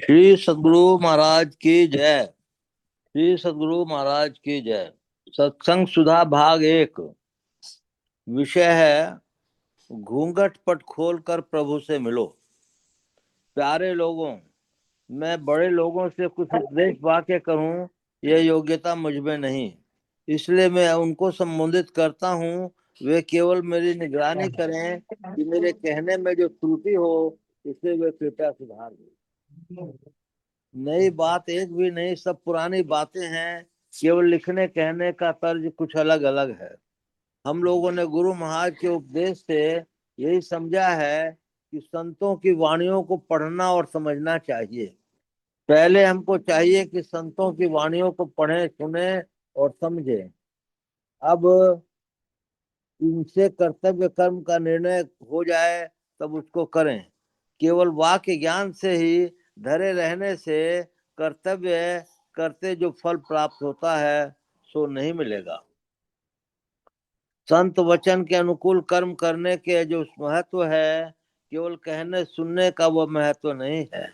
श्री सद्गुरु महाराज की जय। श्री सद्गुरु महाराज की जय। सत्संग सुधा भाग एक। विषय है घूंघट पट खोल कर प्रभु से मिलो। प्यारे लोगों, मैं बड़े लोगों से कुछ उपदेश वाक्य करूं, यह योग्यता मुझ में नहीं, इसलिए मैं उनको संबोधित करता हूं। वे केवल मेरी निगरानी करें कि मेरे कहने में जो त्रुटि हो इसे वे कृपया सुधार दें। नई बात एक भी नहीं, सब पुरानी बातें हैं। केवल लिखने कहने का तर्ज कुछ अलग अलग है। हम लोगों ने गुरु महाराज के उपदेश से यही समझा है कि संतों की वाणियों को पढ़ना और समझना चाहिए। पहले हमको चाहिए कि संतों की वाणियों को पढ़ें, सुने और समझें। अब इनसे कर्तव्य कर्म का निर्णय हो जाए तब उसको करें। केवल वाक्य ज्ञान से ही धरे रहने से कर्तव्य करते जो फल प्राप्त होता है सो नहीं मिलेगा। संत वचन के अनुकूल कर्म करने के जो महत्व है, केवल कहने सुनने का वो महत्व नहीं है।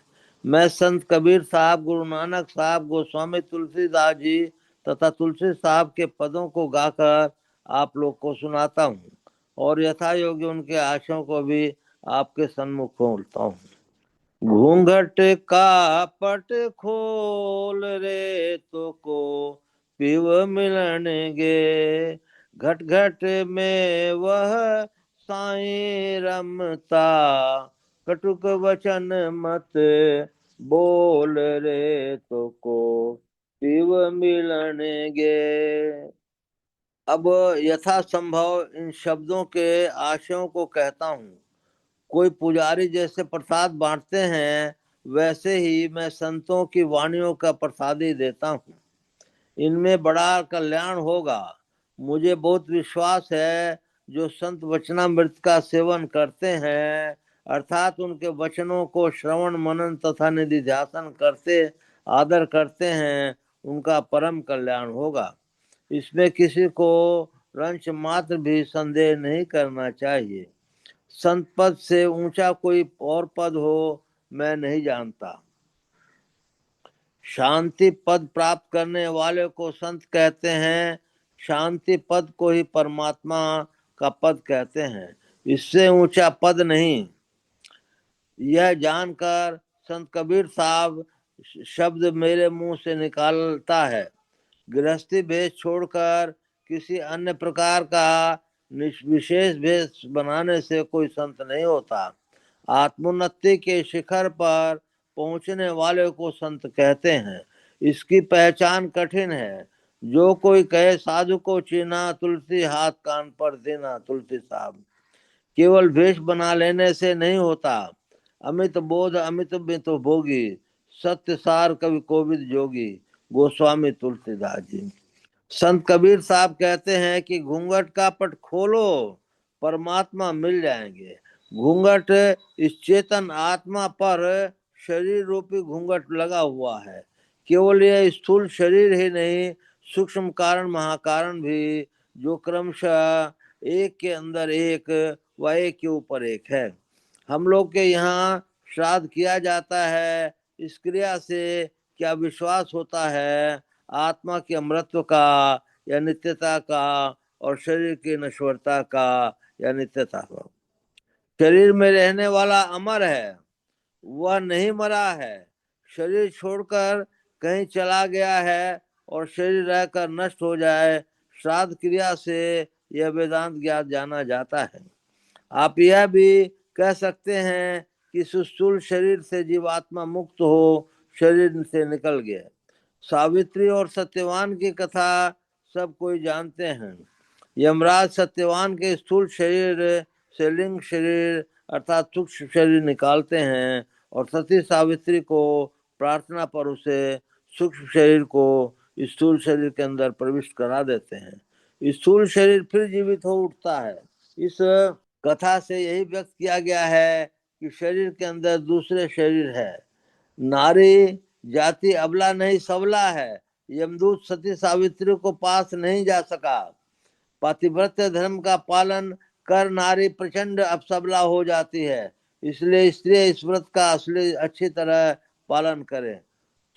मैं संत कबीर साहब, गुरु नानक साहब, गोस्वामी तुलसीदास जी तथा तुलसी साहब के पदों को गाकर आप लोग को सुनाता हूँ और यथा योग्य उनके आशयों को भी आपके सन्मुख खोलता हूँ। घूंघट का पट खोल रे तो को पिव मिलन गे, घट घट में वह साईं रमता, कटुक वचन मत बोल रे तो को पिव मिलन गे। अब यथा संभव इन शब्दों के आशयों को कहता हूँ। कोई पुजारी जैसे प्रसाद बांटते हैं, वैसे ही मैं संतों की वाणियों का प्रसाद ही देता हूँ। इनमें बड़ा कल्याण होगा। मुझे बहुत विश्वास है जो संत वचनामृत का सेवन करते हैं, अर्थात उनके वचनों को श्रवण मनन तथा निधिध्यासन करते आदर करते हैं, उनका परम कल्याण होगा। इसमें किसी को रंच मात्र भी संदेह नहीं करना चाहिए। संत पद से ऊंचा कोई और पद हो मैं नहीं जानता। शांति पद प्राप्त करने वाले को संत कहते हैं। शांति पद को ही परमात्मा का पद कहते हैं, इससे ऊंचा पद नहीं। यह जानकर संत कबीर साहब शब्द मेरे मुंह से निकालता है। गृहस्थी भेष छोड़कर किसी अन्य प्रकार का विशेष भेष बनाने से कोई संत नहीं होता। आत्मोन्नति के शिखर पर पहुंचने वाले को संत कहते हैं। इसकी पहचान कठिन है। जो कोई कहे साधु को चीना, तुलसी हाथ कान पर देना, तुलसी साहब केवल भेष बना लेने से नहीं होता। अमित बोध अमित मित भोगी, सत्य सार कवि कोविद जोगी, गोस्वामी तुलसीदास जी। संत कबीर साहब कहते हैं कि घूंघट का पट खोलो, परमात्मा मिल जाएंगे। घूंघट इस चेतन आत्मा पर शरीर रूपी घूंघट लगा हुआ है। केवल यह स्थूल शरीर ही नहीं, सूक्ष्म कारण महाकारण भी, जो क्रमशः एक के अंदर एक व एक के ऊपर एक है। हम लोग के यहाँ श्राद्ध किया जाता है। इस क्रिया से क्या विश्वास होता है? आत्मा के अमृत्व का या नित्यता का, और शरीर की नश्वरता का या नित्यता का। शरीर में रहने वाला अमर है, वह नहीं मरा है। शरीर छोड़कर कहीं चला गया है और शरीर रहकर नष्ट हो जाए, श्राद्ध क्रिया से यह वेदांत ज्ञात जाना जाता है। आप यह भी कह सकते हैं कि स्थूल शरीर से जीवात्मा मुक्त हो शरीर से निकल गया। सावित्री और सत्यवान की कथा सब कोई जानते हैं। यमराज सत्यवान के स्थूल शरीर से लिंग शरीर अर्थात सूक्ष्म शरीर निकालते हैं और सती सावित्री को प्रार्थना पर उसे सूक्ष्म शरीर को स्थूल शरीर के अंदर प्रविष्ट करा देते हैं। स्थूल शरीर फिर जीवित हो उठता है। इस कथा से यही व्यक्त किया गया है कि शरीर के अंदर दूसरे शरीर है। नारी जाति अबला नहीं सबला है। यमदूत सती सावित्री को पास नहीं जा सका। पातिव्रत्य धर्म का पालन कर नारी प्रचंड अपसबला हो जाती है। इसलिए स्त्री इस व्रत का असली अच्छी तरह पालन करें।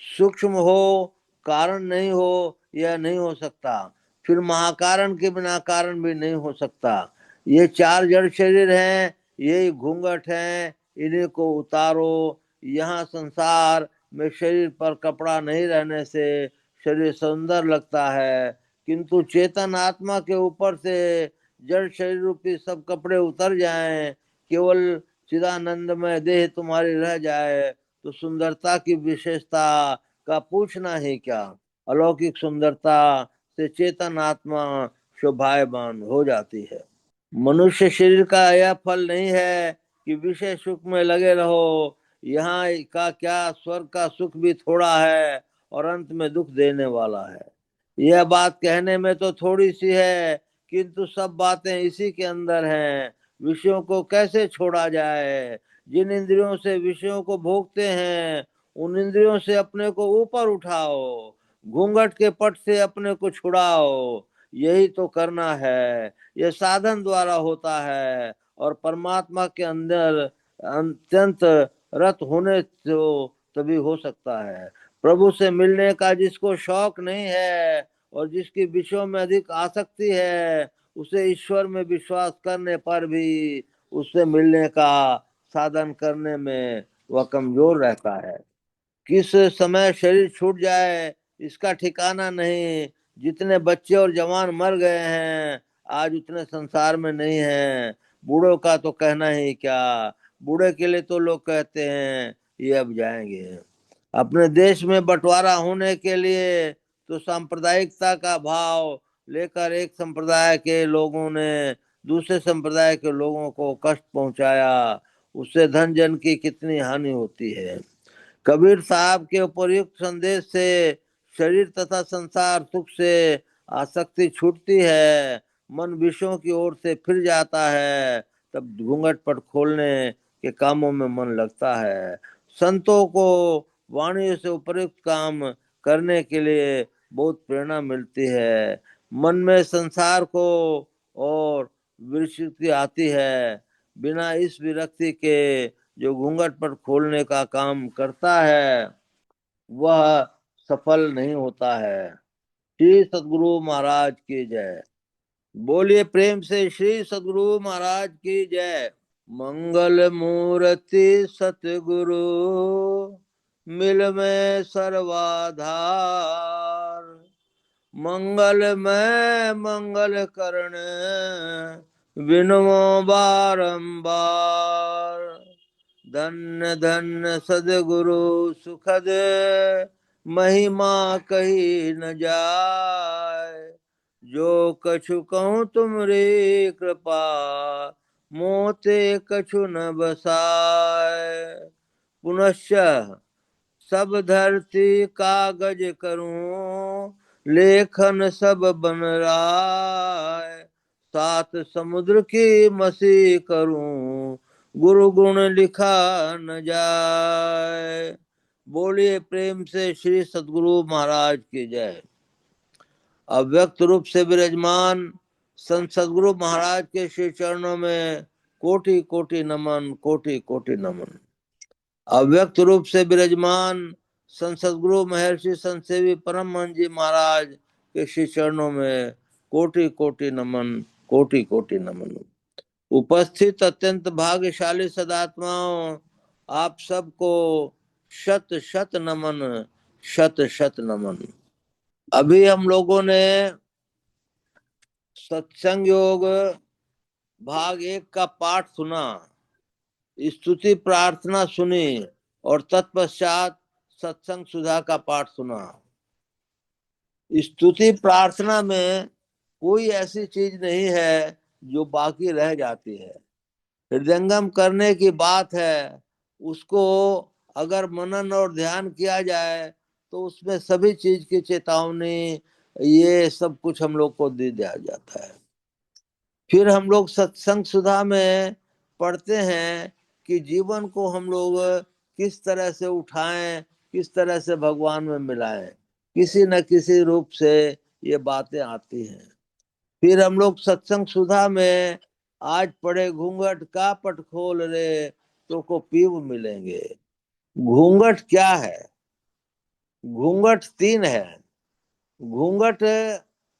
सूक्ष्म हो, कारण नहीं हो, यह नहीं हो सकता। फिर महाकारण के बिना कारण भी नहीं हो सकता। ये चार जड़ शरीर हैं, यही घूंघट हैं, इन्हीं को उतारो। यहाँ संसार में शरीर पर कपड़ा नहीं रहने से शरीर सुंदर लगता है, किंतु चेतन आत्मा के ऊपर से जड़ शरीर रूपी सब कपड़े उतर जाएं, केवल चिदानंदमय देह तुम्हारी रह जाए, तो सुंदरता की विशेषता का पूछना ही क्या। अलौकिक सुंदरता से चेतन आत्मा शोभायमान हो जाती है। मनुष्य शरीर का यह फल नहीं है कि विषय सुख में लगे रहो। यहाँ का क्या, स्वर्ग का सुख भी थोड़ा है और अंत में दुख देने वाला है। यह बात कहने में तो थोड़ी सी है, किंतु सब बातें इसी के अंदर हैं। विषयों को कैसे छोड़ा जाए। जिन इंद्रियों से विषयों को भोगते हैं, उन इंद्रियों से अपने को ऊपर उठाओ, घूंघट के पट से अपने को छुड़ाओ। यही तो करना है। यह साधन द्वारा होता है और परमात्मा के अंदर अत्यंत रत होने तो तभी हो सकता है। प्रभु से मिलने का जिसको शौक नहीं है और जिसकी विषयों में अधिक आसक्ति है, उसे ईश्वर में विश्वास करने पर भी उससे मिलने का साधन करने में वह कमजोर रहता है। किस समय शरीर छूट जाए इसका ठिकाना नहीं। जितने बच्चे और जवान मर गए हैं, आज उतने संसार में नहीं हैं। बूढ़ों का तो कहना ही क्या। बूढ़े के लिए तो लोग कहते हैं ये अब जाएंगे। अपने देश में बंटवारा होने के लिए तो सांप्रदायिकता का भाव लेकर एक संप्रदाय के लोगों ने दूसरे संप्रदाय के लोगों को कष्ट पहुंचाया। उससे धन जन की कितनी हानि होती है। कबीर साहब के उपयुक्त संदेश से शरीर तथा संसार सुख से आसक्ति छूटती है, मन विषयों की ओर से फिर जाता है, तब घूंघट पट खोलने के कामों में मन लगता है। संतों को वाणी से उपयुक्त काम करने के लिए बहुत प्रेरणा मिलती है। मन में संसार को और विरक्ति आती है। बिना इस विरक्ति के जो घूंघट पर खोलने का काम करता है वह सफल नहीं होता है। श्री सद्गुरु महाराज की जय। बोलिए प्रेम से श्री सद्गुरु महाराज की जय। मंगल मूर्ति सतगुरु मिल में सर्वाधार, मंगल में मंगल करण विनमो बारंबार। धन्य धन्य सदगुरु सुखद महिमा कही न जाय। जो कछु कहूँ तुमरी कृपा, मोते कछु न बसाय। पुनश्च सब धरती कागज करूं, लेखन सब बन राय। सात समुद्र की मसी करूं, गुरु गुण लिखा न जाए। बोलिए प्रेम से श्री सद्गुरु महाराज की जय। अव्यक्त रूप से विराजमान संत सद्गुरु महाराज के श्री चरणों में कोटि कोटि नमन, कोटि कोटि नमन। अव्यक्त रूप से विराजमान संत सद्गुरु महर्षि संत सेवी परम हंस जी महाराज के श्री चरणों में कोटि कोटि नमन, कोटि कोटि नमन। उपस्थित अत्यंत भाग्यशाली सदात्माओं, आप सबको शत शत नमन, शत शत नमन। अभी हम लोगों ने सत्संग योग भाग 1 का पाठ सुना, स्तुति प्रार्थना सुनी और तत्पश्चात सत्संग सुधा का पाठ सुना। स्तुति प्रार्थना में कोई ऐसी चीज नहीं है जो बाकी रह जाती है। हृदयंगम करने की बात है, उसको अगर मनन और ध्यान किया जाए तो उसमें सभी चीज की चेतावनी ये सब कुछ हम लोग को दे दिया जाता है। फिर हम लोग सत्संग सुधा में पढ़ते हैं कि जीवन को हम लोग किस तरह से उठाएं, किस तरह से भगवान में मिलाएं। किसी न किसी रूप से ये बातें आती हैं। फिर हम लोग सत्संग सुधा में आज पढ़े घूंघट का पट खोल रे तो को पीव मिलेंगे। घूंघट क्या है? घूंघट तीन है। घूंघट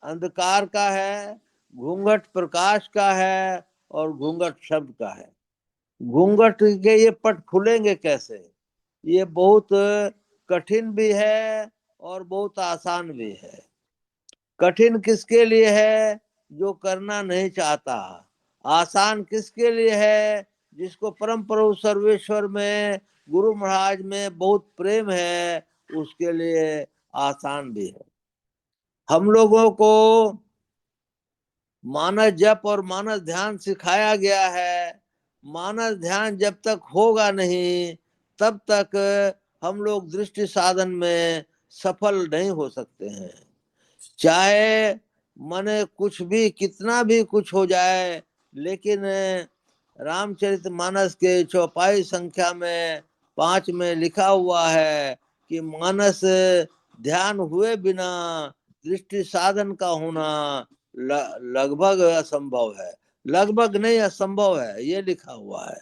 अंधकार का है, घूंघट प्रकाश का है, और घूंघट शब्द का है। घूंघट के ये पट खुलेंगे कैसे? ये बहुत कठिन भी है और बहुत आसान भी है। कठिन किसके लिए है? जो करना नहीं चाहता। आसान किसके लिए है? जिसको परम प्रभु सर्वेश्वर में, गुरु महाराज में बहुत प्रेम है, उसके लिए आसान भी है। हम लोगों को मानस जप और मानस ध्यान सिखाया गया है। मानस ध्यान जब तक होगा नहीं, तब तक हम लोग दृष्टि साधन में सफल नहीं हो सकते हैं। चाहे मने कुछ भी, कितना भी कुछ हो जाए, लेकिन रामचरितमानस के चौपाई संख्या में 5 में लिखा हुआ है कि मानस ध्यान हुए बिना दृष्टि साधन का होना लगभग असंभव है। लगभग नहीं, असंभव है, ये लिखा हुआ है।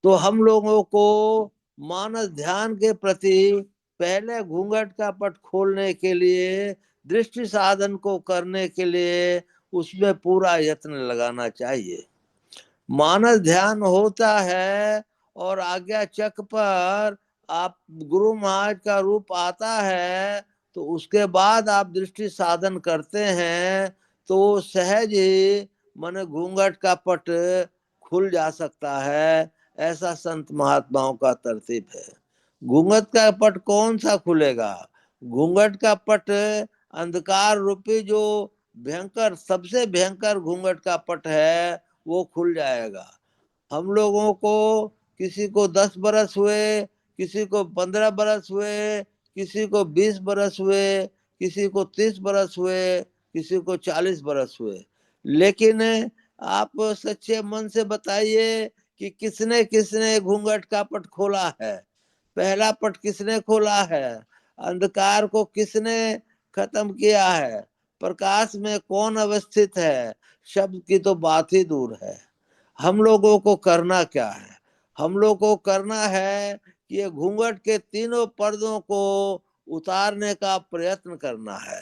तो हम लोगों को मानस ध्यान के प्रति पहले घूंघट का पट खोलने के लिए, दृष्टि साधन को करने के लिए उसमें पूरा यत्न लगाना चाहिए। मानस ध्यान होता है और आज्ञा चक्र पर आप गुरु महाराज का रूप आता है, तो उसके बाद आप दृष्टि साधन करते हैं, तो सहज ही मन घूंघट का पट खुल जा सकता है। ऐसा संत महात्माओं का तरतीब है। घूंघट का पट कौन सा खुलेगा? घूंघट का पट अंधकार रूपी जो भयंकर, सबसे भयंकर घूंघट का पट है, वो खुल जाएगा। हम लोगों को, किसी को 10 बरस हुए, किसी को 15 बरस हुए, किसी को 20 बरस हुए, किसी को 30 बरस हुए, किसी को 40 बरस हुए, लेकिन आप सच्चे मन से बताइए कि किसने किसने घूंघट का पट खोला है? पहला पट किसने खोला है? अंधकार को किसने खत्म किया है? प्रकाश में कौन अवस्थित है? शब्द की तो बात ही दूर है। हम लोगों को करना क्या है? हम लोगों को करना है कि ये घूंघट के तीनों पर्दों को उतारने का प्रयत्न करना है।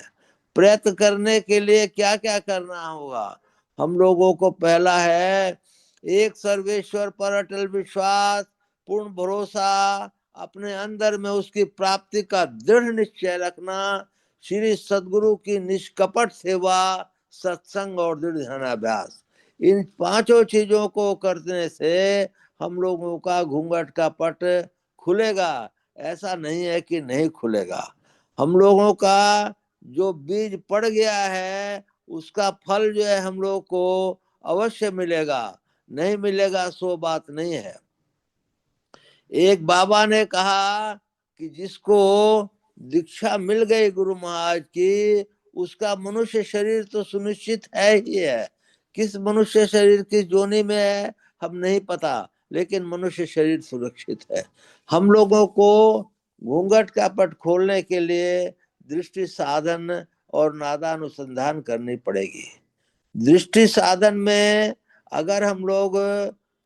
प्रयत्न करने के लिए क्या क्या करना होगा? हम लोगों को पहला है, एक सर्वेश्वर पर अटल विश्वास, पूर्ण भरोसा, अपने अंदर में उसकी प्राप्ति का दृढ़ निश्चय रखना, श्री सदगुरु की निष्कपट सेवा, सत्संग और दृढ़ ध्यानाभ्यास। इन पांचों चीजों को करने से हम लोगों का घूंघट का पट खुलेगा। ऐसा नहीं है कि नहीं खुलेगा। हम लोगों का जो बीज पड़ गया है, उसका फल जो है हम लोग को अवश्य मिलेगा। नहीं मिलेगा सो बात नहीं है। एक बाबा ने कहा कि जिसको दीक्षा मिल गई गुरु महाराज की, उसका मनुष्य शरीर तो सुनिश्चित है ही है। किस मनुष्य शरीर की जोनी में है हम नहीं पता, लेकिन मनुष्य शरीर सुरक्षित है। हम लोगों को घूंघट का पट खोलने के लिए दृष्टि साधन और नादानुसंधान करनी पड़ेगी। दृष्टि साधन में अगर हम लोग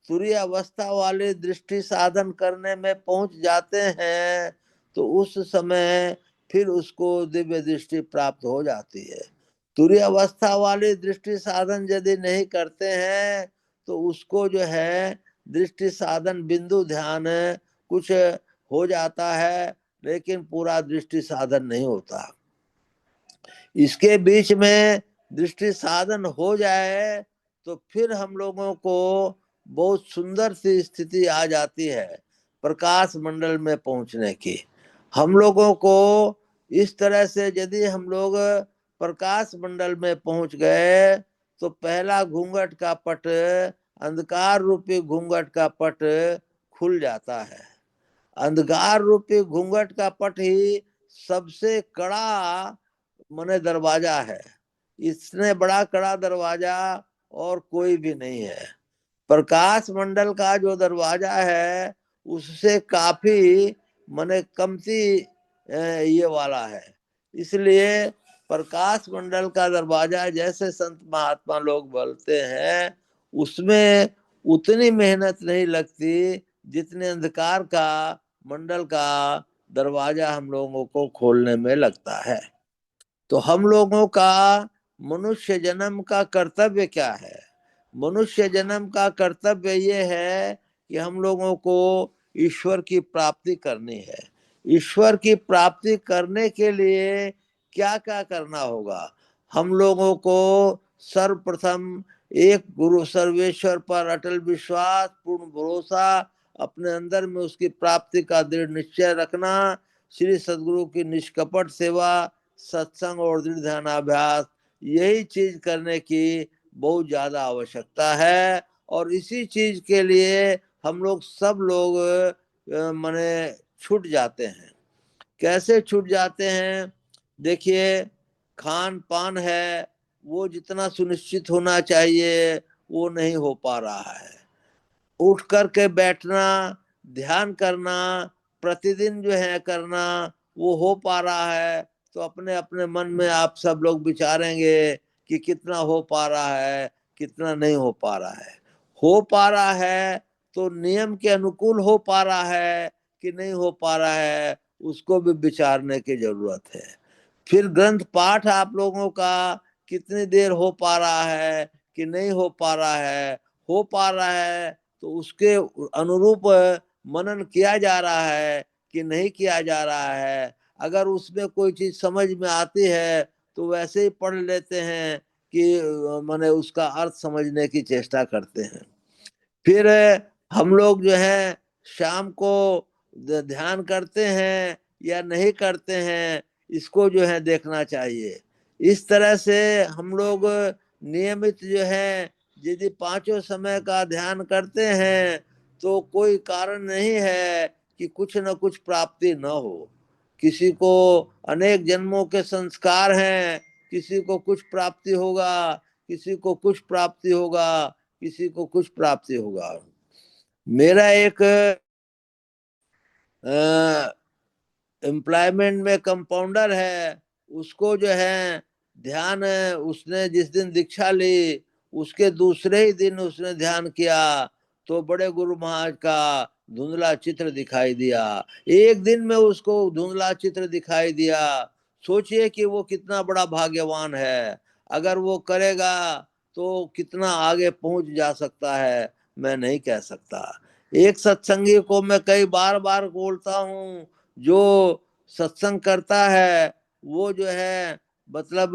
तुरीय अवस्था वाले दृष्टि साधन करने में पहुंच जाते हैं, तो उस समय फिर उसको दिव्य दृष्टि प्राप्त हो जाती है। तुरीय अवस्था वाली दृष्टि साधन यदि नहीं करते हैं, तो उसको जो है दृष्टि साधन बिंदु ध्यान कुछ हो जाता है, लेकिन पूरा दृष्टि साधन नहीं होता। इसके बीच में दृष्टि साधन हो जाए, तो फिर हम लोगों को बहुत सुंदर सी स्थिति आ जाती है प्रकाश मंडल में पहुंचने की। हम लोगों को इस तरह से यदि हम लोग प्रकाश मंडल में पहुंच गए, तो पहला घूंघट का पट, अंधकार रूपी घूंघट का पट खुल जाता है। अंधकार रूपी घूंघट का पट ही सबसे कड़ा मने दरवाजा है। इसने बड़ा कड़ा दरवाजा और कोई भी नहीं है। प्रकाश मंडल का जो दरवाजा है, उससे काफी मने कमती ये वाला है। इसलिए प्रकाश मंडल का दरवाजा, जैसे संत महात्मा लोग बोलते हैं, उसमें उतनी मेहनत नहीं लगती जितने अंधकार का मंडल का दरवाजा हम लोगों को खोलने में लगता है। तो हम लोगों का मनुष्य जन्म का कर्तव्य क्या है? मनुष्य जन्म का कर्तव्य ये है कि हम लोगों को ईश्वर की प्राप्ति करनी है। ईश्वर की प्राप्ति करने के लिए क्या क्या करना होगा? हम लोगों को सर्वप्रथम एक गुरु सर्वेश्वर पर अटल विश्वास, पूर्ण भरोसा, अपने अंदर में उसकी प्राप्ति का दृढ़ निश्चय रखना, श्री सद्गुरु की निष्कपट सेवा, सत्संग और दृढ़ ध्यानाभ्यास, यही चीज करने की बहुत ज्यादा आवश्यकता है। और इसी चीज के लिए हम लोग सब लोग माने छूट जाते हैं। कैसे छूट जाते हैं? देखिए, खान पान है वो जितना सुनिश्चित होना चाहिए वो नहीं हो पा रहा है। उठ करके बैठना, ध्यान करना, प्रतिदिन जो है करना, वो हो पा रहा है? तो अपने अपने मन में आप सब लोग विचारेंगे कि कितना हो पा रहा है, कितना नहीं हो पा रहा है। हो पा रहा है तो नियम के अनुकूल हो पा रहा है कि नहीं हो पा रहा है, उसको भी विचारने की जरूरत है। फिर ग्रंथ पाठ आप लोगों का कितनी देर हो पा रहा है कि नहीं हो पा रहा है? हो पा रहा है तो उसके अनुरूप मनन किया जा रहा है कि नहीं किया जा रहा है? अगर उसमें कोई चीज समझ में आती है तो वैसे ही पढ़ लेते हैं कि माने उसका अर्थ समझने की चेष्टा करते हैं। फिर हम लोग जो है शाम को ध्यान करते हैं या नहीं करते हैं, इसको जो है देखना चाहिए। इस तरह से हम लोग नियमित जो है यदि पांचों समय का ध्यान करते हैं तो कोई कारण नहीं है कि कुछ न कुछ प्राप्ति न हो। किसी को अनेक जन्मों के संस्कार हैं, किसी को कुछ प्राप्ति होगा, किसी को कुछ प्राप्ति होगा, किसी को कुछ प्राप्ति होगा। मेरा एक एम्प्लॉयमेंट में कंपाउंडर है, उसको जो है ध्यान, उसने जिस दिन दीक्षा ली उसके दूसरे ही दिन उसने ध्यान किया तो बड़े गुरु महाराज का धुंधला चित्र दिखाई दिया। एक दिन में उसको धुंधला चित्र दिखाई दिया। सोचिए कि वो कितना बड़ा भाग्यवान है। अगर वो करेगा तो कितना आगे पहुंच जा सकता है, मैं नहीं कह सकता। एक सत्संगी को मैं कई बार बार बोलता हूँ, जो सत्संग करता है वो जो है मतलब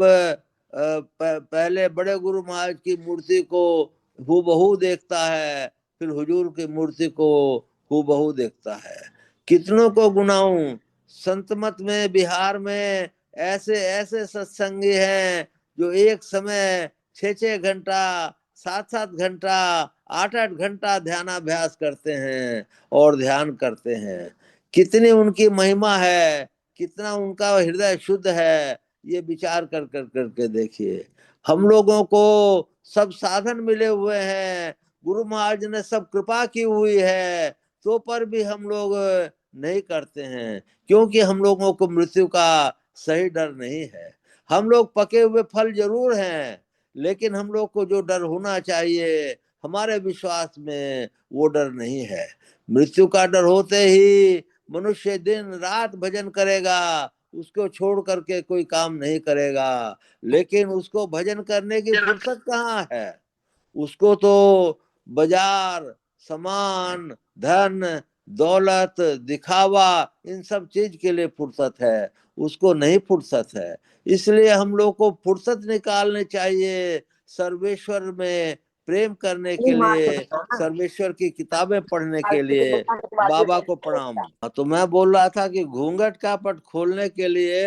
पहले बड़े गुरु महाराज की मूर्ति को हूबहू देखता है, फिर हुजूर की मूर्ति को हूबहू देखता है। कितनों को गुनाऊं, संत मत में बिहार में ऐसे ऐसे सत्संगी हैं जो एक समय 6-6 घंटा, 7-7 घंटा, 8-8 घंटा ध्यानाभ्यास करते हैं और ध्यान करते हैं। कितनी उनकी महिमा है, कितना उनका हृदय शुद्ध है, ये विचार कर कर करके देखिए। हम लोगों को सब साधन मिले हुए हैं, गुरु महाराज ने सब कृपा की हुई है, तो पर भी हम लोग नहीं करते हैं क्योंकि हम लोगों को मृत्यु का सही डर नहीं है। हम लोग पके हुए फल जरूर हैं, लेकिन हम लोग को जो डर होना चाहिए हमारे विश्वास में, वो डर नहीं है। मृत्यु का डर होते ही मनुष्य दिन रात भजन करेगा, उसको छोड़ करके कोई काम नहीं करेगा। लेकिन उसको भजन करने की फुर्सत कहाँ है? उसको तो बाजार, सामान, धन, दौलत, दिखावा, इन सब चीज के लिए फुर्सत है, उसको नहीं फुर्सत है। इसलिए हम लोग को फुर्सत निकालनी चाहिए सर्वेश्वर में प्रेम करने के लिए, सर्वेश्वर की किताबें पढ़ने के लिए। बाबा को प्रणाम। तो मैं बोल रहा था कि घूंघट का पट खोलने के लिए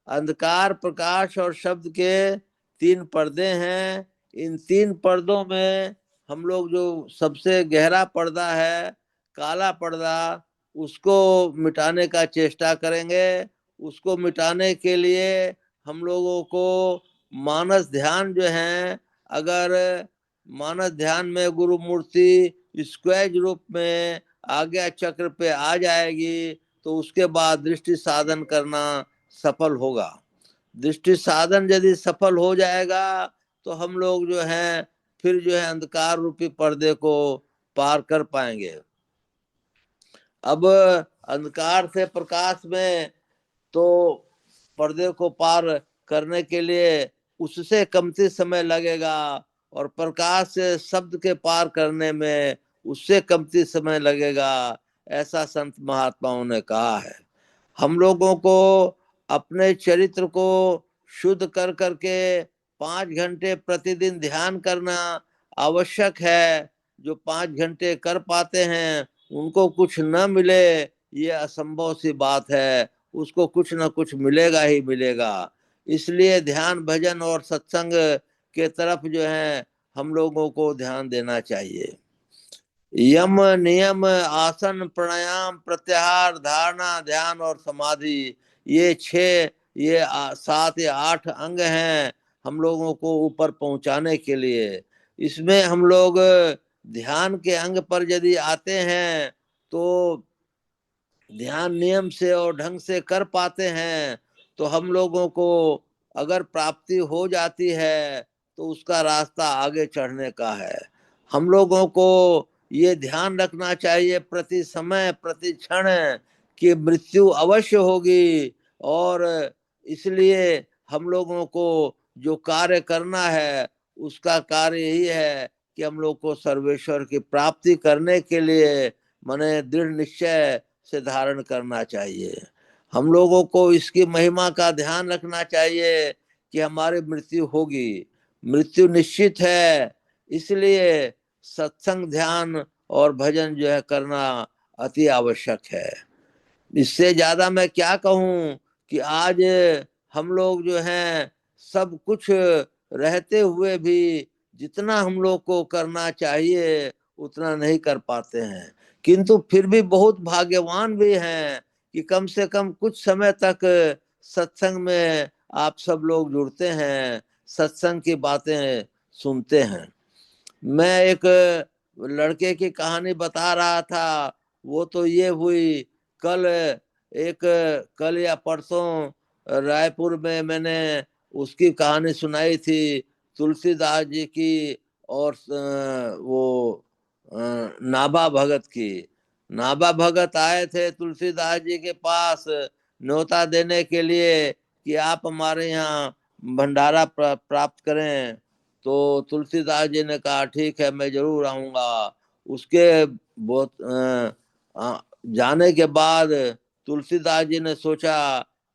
अंधकार, प्रकाश और शब्द के 3 पर्दे हैं। इन 3 पर्दों में हम लोग जो सबसे गहरा पर्दा है, काला पर्दा, उसको मिटाने का चेष्टा करेंगे। उसको मिटाने के लिए हम लोगों को मानस ध्यान जो है, अगर मानस ध्यान में गुरु मूर्ति स्क्वेज रूप में आज्ञा चक्र पे आ जाएगी तो उसके बाद दृष्टि साधन करना सफल होगा। दृष्टि साधन यदि सफल हो जाएगा तो हम लोग जो है फिर जो है अंधकार रूपी पर्दे को पार कर पाएंगे। अब अंधकार से प्रकाश में तो पर्दे को पार करने के लिए उससे कमती समय लगेगा, और प्रकाश से शब्द के पार करने में उससे कमती समय लगेगा, ऐसा संत महात्माओं ने कहा है। हम लोगों को अपने चरित्र को शुद्ध कर करके 5 घंटे प्रतिदिन ध्यान करना आवश्यक है। जो 5 घंटे कर पाते हैं उनको कुछ न मिले ये असंभव सी बात है, उसको कुछ न कुछ मिलेगा ही मिलेगा। इसलिए ध्यान भजन और सत्संग के तरफ जो है हम लोगों को ध्यान देना चाहिए। यम नियम आसन प्राणायाम प्रत्याहार धारणा ध्यान और समाधि, ये 6 ये 7 या 8 अंग हैं हम लोगों को ऊपर पहुंचाने के लिए। इसमें हम लोग ध्यान के अंग पर यदि आते हैं तो ध्यान नियम से और ढंग से कर पाते हैं तो हम लोगों को अगर प्राप्ति हो जाती है तो उसका रास्ता आगे चढ़ने का है। हम लोगों को ये ध्यान रखना चाहिए प्रति समय प्रति क्षण कि मृत्यु अवश्य होगी, और इसलिए हम लोगों को जो कार्य करना है उसका कार्य यही है कि हम लोग को सर्वेश्वर की प्राप्ति करने के लिए माने दृढ़ निश्चय से धारण करना चाहिए। हम लोगों को इसकी महिमा का ध्यान रखना चाहिए कि हमारी मृत्यु होगी, मृत्यु निश्चित है। इसलिए सत्संग ध्यान और भजन जो है करना अति आवश्यक है। इससे ज्यादा मैं क्या कहूं कि आज हम लोग जो हैं सब कुछ रहते हुए भी जितना हम लोग को करना चाहिए उतना नहीं कर पाते हैं, किंतु फिर भी बहुत भाग्यवान भी हैं कि कम से कम कुछ समय तक सत्संग में आप सब लोग जुड़ते हैं, सत्संग की बातें सुनते हैं। मैं एक लड़के की कहानी बता रहा था, वो तो ये हुई कल कल या परसों रायपुर में मैंने उसकी कहानी सुनाई थी, तुलसीदास जी की और वो नाभा भगत की। नाभा भगत आए थे तुलसीदास जी के पास न्योता देने के लिए कि आप हमारे यहाँ भंडारा प्राप्त करें। तो तुलसीदास जी ने कहा ठीक है मैं जरूर आऊंगा। उसके बहुत जाने के बाद तुलसीदास जी ने सोचा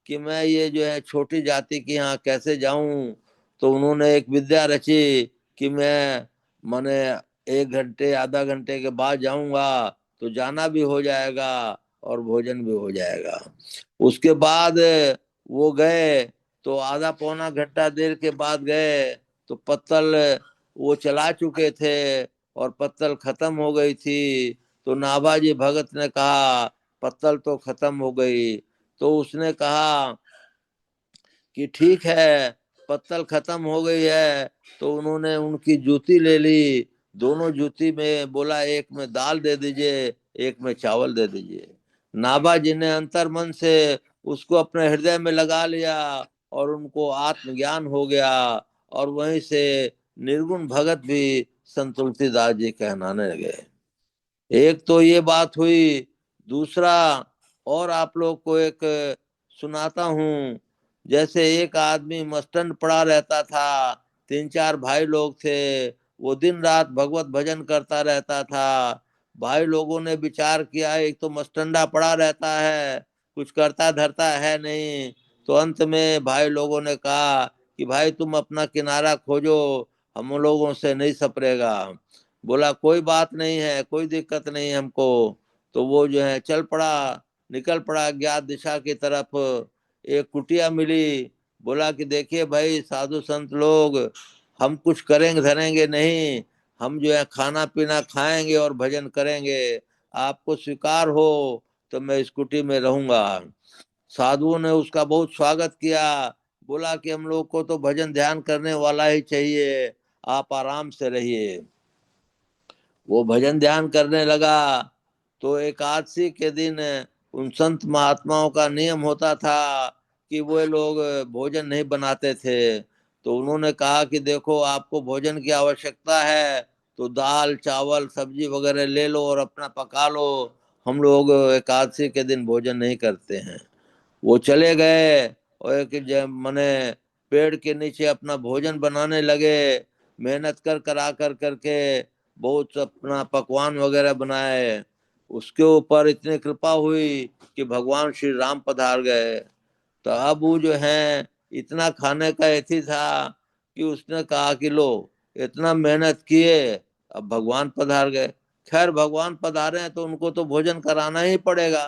कि मैं ये जो है छोटी जाति के यहाँ कैसे जाऊं, तो उन्होंने एक विद्या रची कि मैं माने 1 घंटे आधा घंटे के बाद जाऊंगा तो जाना भी हो जाएगा और भोजन भी हो जाएगा। उसके बाद वो गए तो आधा पौना घंटा देर के बाद गए तो पत्तल वो चला चुके थे और पत्तल खत्म हो गई थी। तो नाभाजी भगत ने कहा पत्तल तो खत्म हो गई। तो उसने कहा कि ठीक है पत्तल खत्म हो गई है। तो उन्होंने उनकी जूती ले ली, दोनों जूती में बोला एक में दाल दे दीजिए एक में चावल दे दीजिए। नाभा जी ने अंतर मन से उसको अपने हृदय में लगा लिया और उनको आत्मज्ञान हो गया, और वहीं से निर्गुण भगत भी संत तुलसीदास जी कहलाने लगे। एक तो ये बात हुई। दूसरा और आप लोग को एक सुनाता हूँ। जैसे एक आदमी मस्तंड पड़ा रहता था, 3 4 भाई लोग थे, वो दिन रात भगवत भजन करता रहता था। भाई लोगों ने विचार किया एक तो मस्तंडा पड़ा रहता है, कुछ करता धरता है नहीं। तो अंत में भाई लोगों ने कहा कि भाई तुम अपना किनारा खोजो, हम लोगों से नहीं सपरेगा। बोला कोई बात नहीं है, कोई दिक्कत नहीं है हमको। तो वो जो है चल पड़ा, निकल पड़ा अज्ञात दिशा की तरफ। एक कुटिया मिली, बोला कि देखिए भाई साधु संत लोग, हम कुछ करेंगे धरेंगे नहीं, हम जो है खाना पीना खाएंगे और भजन करेंगे, आपको स्वीकार हो तो मैं इस कुटी में रहूंगा। साधुओं ने उसका बहुत स्वागत किया, बोला कि हम लोग को तो भजन ध्यान करने वाला ही चाहिए, आप आराम से रहिए। वो भजन ध्यान करने लगा। तो एकादशी के दिन उन संत महात्माओं का नियम होता था कि वो लोग भोजन नहीं बनाते थे। तो उन्होंने कहा कि देखो आपको भोजन की आवश्यकता है तो दाल चावल सब्जी वगैरह ले लो और अपना पका लो, हम लोग एकादशी के दिन भोजन नहीं करते हैं। वो चले गए और मने पेड़ के नीचे अपना भोजन बनाने लगे, मेहनत कर कर आकर करके बहुत अपना पकवान वगैरह बनाए। उसके ऊपर इतनी कृपा हुई कि भगवान श्री राम पधार गए। तो अब वो जो है इतना खाने का एथी था कि उसने कहा कि लो, इतना मेहनत किए, अब भगवान पधार गए। खैर भगवान पधारे हैं तो उनको तो भोजन कराना ही पड़ेगा।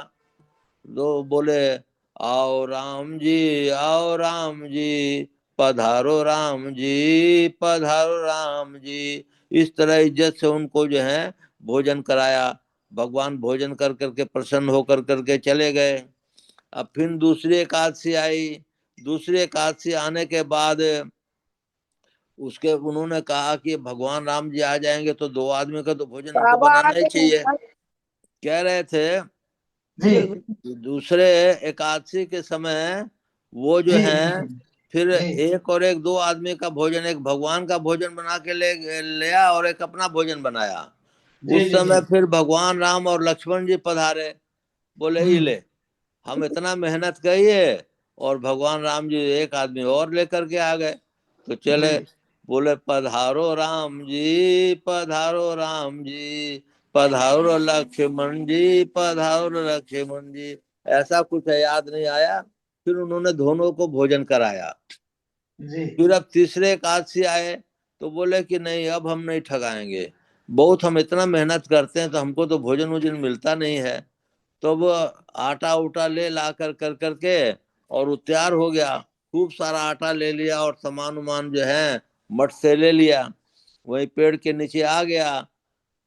तो बोले, आओ राम जी, आओ राम जी, पधारो राम जी, पधारो राम जी। इस तरह इज्जत से उनको जो है भोजन कराया। भगवान भोजन कर करके प्रसन्न होकर करके चले गए। अब फिर दूसरी एकादशी आई। दूसरी एकादशी आने के बाद उसके उन्होंने कहा कि भगवान राम जी आ जाएंगे तो दो आदमी का तो भोजन हमको बनाना ही चाहिए, कह रहे थे। जी दूसरे एकादशी के समय वो जो जी है जी फिर जी एक और एक दो आदमी का भोजन, एक भगवान का भोजन बना के ले लिया और एक अपना भोजन बनाया। जी उस जी जी समय फिर भगवान राम और लक्ष्मण जी पधारे। बोले ही हम्म ले, हम इतना मेहनत करिए और भगवान राम जी एक आदमी और लेकर के आ गए। तो जी चले, बोले पधारो राम जी, पधारो राम जी, पधारो लक्ष्मण जी, पधारो लक्ष्मण जी। ऐसा कुछ है, याद नहीं आया। फिर उन्होंने दोनों को भोजन कराया। जी फिर अब तीसरे एकादशी आए तो बोले कि नहीं, अब हम नहीं ठगाएंगे, बहुत हम इतना मेहनत करते हैं तो हमको तो भोजन वोजन मिलता नहीं है। तो वो आटा उटा ले ला कर कर करके और वो तैयार हो गया। खूब सारा आटा ले लिया और सामान उमान जो है मठ से ले लिया, वही पेड़ के नीचे आ गया।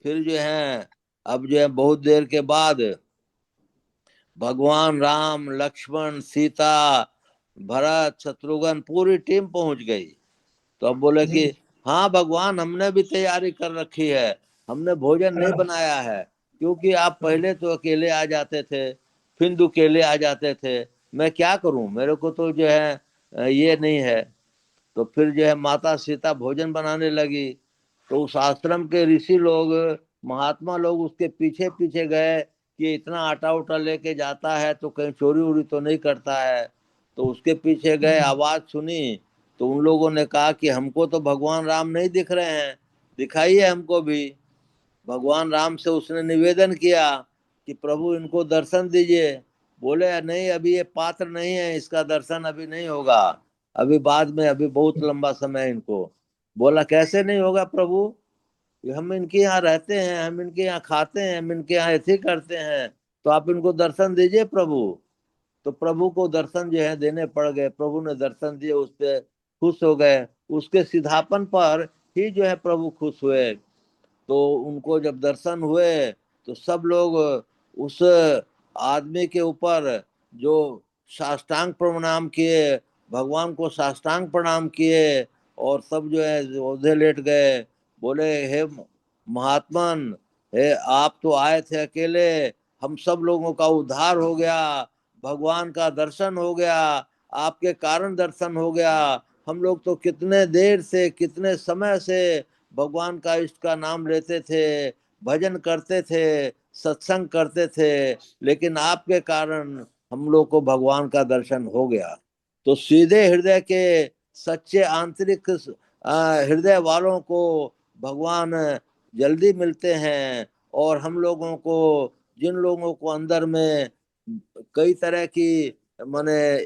फिर जो है अब जो है बहुत देर के बाद भगवान राम, लक्ष्मण, सीता, भरत, शत्रुघ्न पूरी टीम पहुंच गई। तो अब बोले कि जी हाँ भगवान, हमने भी तैयारी कर रखी है, हमने भोजन नहीं हाँ, बनाया है, क्योंकि आप हाँ, पहले तो अकेले आ जाते थे, फिर अकेले आ जाते थे। मैं क्या करूं, मेरे को तो जो है ये नहीं है। तो फिर जो है माता सीता भोजन बनाने लगी। तो उस आश्रम के ऋषि लोग, महात्मा लोग उसके पीछे पीछे गए कि इतना आटा उटा लेके जाता है तो कहीं चोरी उरी तो नहीं करता है। तो उसके पीछे गए, हम्म, आवाज सुनी। तो उन लोगों ने कहा कि हमको तो भगवान राम नहीं दिख रहे हैं, दिखाइए हमको भी। भगवान राम से उसने निवेदन किया कि प्रभु इनको दर्शन दीजिए। बोले नहीं, अभी ये पात्र नहीं है, इसका दर्शन अभी नहीं होगा, अभी बाद में, अभी बहुत लंबा समय है इनको। बोला कैसे नहीं होगा प्रभु, कि हम इनके यहाँ रहते हैं, हम इनके यहाँ खाते हैं, हम इनके यहाँ ऐसे करते हैं, तो आप इनको दर्शन दीजिए प्रभु। तो प्रभु को दर्शन जो है देने पड़ गए। प्रभु ने दर्शन दिए, उस पे खुश हो गए। उसके सीधापन पर ही जो है प्रभु खुश हुए। तो उनको जब दर्शन हुए तो सब लोग उस आदमी के ऊपर जो साष्टांग प्रणाम किए, भगवान को साष्टांग प्रणाम किए, और सब जो है औंधे लेट गए। बोले हे महात्मन, हे आप तो आए थे अकेले, हम सब लोगों का उद्धार हो गया, भगवान का दर्शन हो गया, आपके कारण दर्शन हो गया। हम लोग तो कितने देर से, कितने समय से भगवान का इष्ट का नाम लेते थे, भजन करते थे, सत्संग करते थे, लेकिन आपके कारण हम लोग को भगवान का दर्शन हो गया। तो सीधे हृदय के, सच्चे आंतरिक हृदय वालों को भगवान जल्दी मिलते हैं। और हम लोगों को, जिन लोगों को अंदर में कई तरह की माने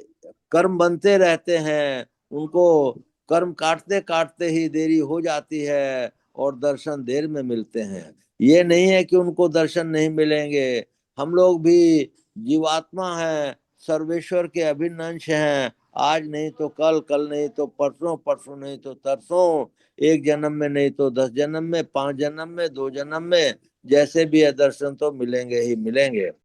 कर्म बनते रहते हैं, उनको कर्म काटते काटते ही देरी हो जाती है और दर्शन देर में मिलते हैं। ये नहीं है कि उनको दर्शन नहीं मिलेंगे। हम लोग भी जीवात्मा हैं, सर्वेश्वर के अभिन्न अंश हैं। आज नहीं तो कल, कल नहीं तो परसों, परसों नहीं तो तरसों, एक जन्म में नहीं तो 10 जन्म में, 5 जन्म में, 2 जन्म में, जैसे भी है दर्शन तो मिलेंगे ही मिलेंगे।